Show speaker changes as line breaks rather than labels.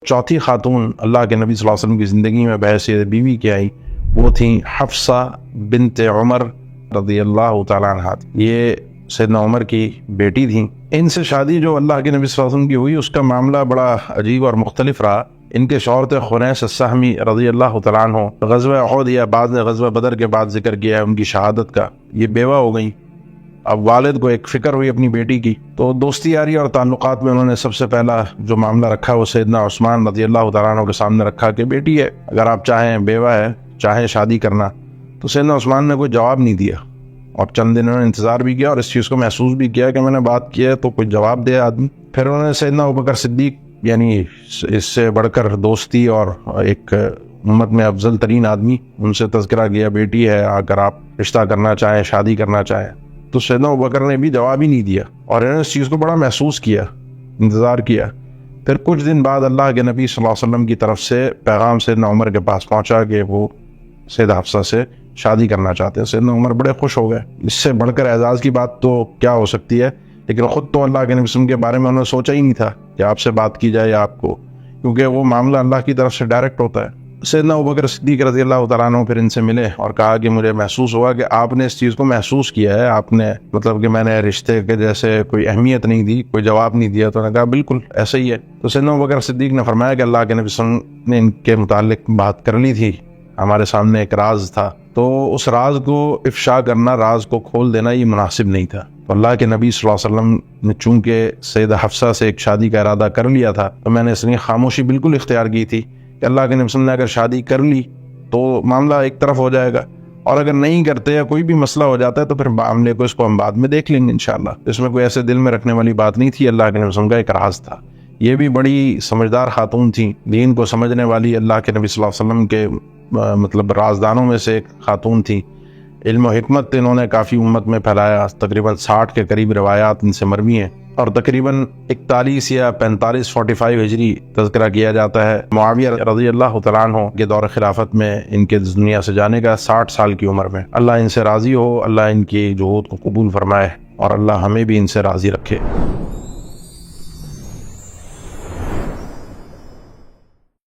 چوتھی خاتون اللہ کے نبی صلی اللہ علیہ وسلم کی زندگی میں بحیثیت بیوی کے آئی وہ تھیں حفصہ بنت عمر رضی اللہ تعالیٰ عنہ. یہ سیدنا عمر کی بیٹی تھیں. ان سے شادی جو اللہ کے نبی صلی اللہ علیہ وسلم کی ہوئی اس کا معاملہ بڑا عجیب اور مختلف رہا. ان کے شوہر تھے خنیس السہمی رضی اللہ تعالیٰ عنہ. غزوہ احد یا بعد میں غزوہ بدر کے بعد ذکر کیا ہے ان کی شہادت کا. یہ بیوہ ہو گئیں. اب والد کو ایک فکر ہوئی اپنی بیٹی کی، تو دوستی یاری اور تعلقات میں انہوں نے سب سے پہلا جو معاملہ رکھا وہ سیدنا عثمان رضی اللہ تعالیٰ عنہ کے سامنے رکھا کہ بیٹی ہے، اگر آپ چاہیں، بیوہ ہے، چاہیں شادی کرنا. تو سیدنا عثمان نے کوئی جواب نہیں دیا اور چند دن انہوں نے انتظار بھی کیا اور اس چیز کو محسوس بھی کیا کہ میں نے بات کی ہے تو کوئی جواب دے آدمی. پھر انہوں نے سیدنا ابوبکر صدیق، یعنی اس سے بڑھ کر دوستی اور ایک امت میں افضل ترین آدمی، ان سے تذکرہ کیا بیٹی ہے، اگر آپ رشتہ کرنا چاہیں، شادی کرنا چاہیں. تو سیدنا ابوبکر نے بھی جواب ہی نہیں دیا اور انہوں نے اس چیز کو بڑا محسوس کیا، انتظار کیا. پھر کچھ دن بعد اللہ کے نبی صلی اللہ علیہ وسلم کی طرف سے پیغام سیدنا عمر کے پاس پہنچا کہ وہ سیدہ حفصہ سے شادی کرنا چاہتے ہیں. سیدنا عمر بڑے خوش ہو گئے. اس سے بڑھ کر اعزاز کی بات تو کیا ہو سکتی ہے، لیکن خود تو اللہ کے نبی وسلم کے بارے میں انہوں نے سوچا ہی نہیں تھا کہ آپ سے بات کی جائے یا آپ کو، کیونکہ وہ معاملہ اللہ کی طرف سے ڈائریکٹ ہوتا ہے. سیدنا ابوبکر صدیق رضی اللہ تعالیٰ عنہ پھر ان سے ملے اور کہا کہ مجھے محسوس ہوا کہ آپ نے اس چیز کو محسوس کیا ہے، آپ نے مطلب کہ میں نے رشتے کے جیسے کوئی اہمیت نہیں دی، کوئی جواب نہیں دیا. تو نے کہا بالکل ایسا ہی ہے. تو سیدنا ابوبکر صدیق نے فرمایا کہ اللہ کے نبی صلی اللہ علیہ وسلم نے ان کے متعلق بات کر لی تھی، ہمارے سامنے ایک راز تھا، تو اس راز کو افشا کرنا، راز کو کھول دینا یہ مناسب نہیں تھا. تو اللہ کے نبی صلی اللہ علیہ وسلم نے چونکہ سیدہ حفصہ سے ایک شادی کا ارادہ کر لیا تھا تو میں نے اس لیے خاموشی بالکل اختیار کی تھی کہ اللہ کے نبی صلی اللہ علیہ وسلم نے اگر شادی کر لی تو معاملہ ایک طرف ہو جائے گا، اور اگر نہیں کرتے یا کوئی بھی مسئلہ ہو جاتا ہے تو پھر معاملے کو اس کو ہم بعد میں دیکھ لیں گے انشاءاللہ. اس میں کوئی ایسے دل میں رکھنے والی بات نہیں تھی، اللہ کے نبی صلی اللہ علیہ وسلم کا ایک راز تھا. یہ بھی بڑی سمجھدار خاتون تھیں، دین کو سمجھنے والی، اللہ کے نبی صلی اللہ علیہ وسلم کے مطلب رازدانوں میں سے ایک خاتون تھی. علم و حکمت انہوں نے کافی امت میں پھیلایا. تقریباً 60 کے قریب روایات ان سے مروی ہیں اور تقریباً 41 یا 45 ہجری تذکرہ کیا جاتا ہے. معاویہ رضی اللہ تعالیٰ عنہ کے دور خلافت میں ان کے دنیا سے جانے کا 60 سال کی عمر میں. اللہ ان سے راضی ہو، اللہ ان کی جہود کو قبول فرمائے اور اللہ ہمیں بھی ان سے راضی رکھے.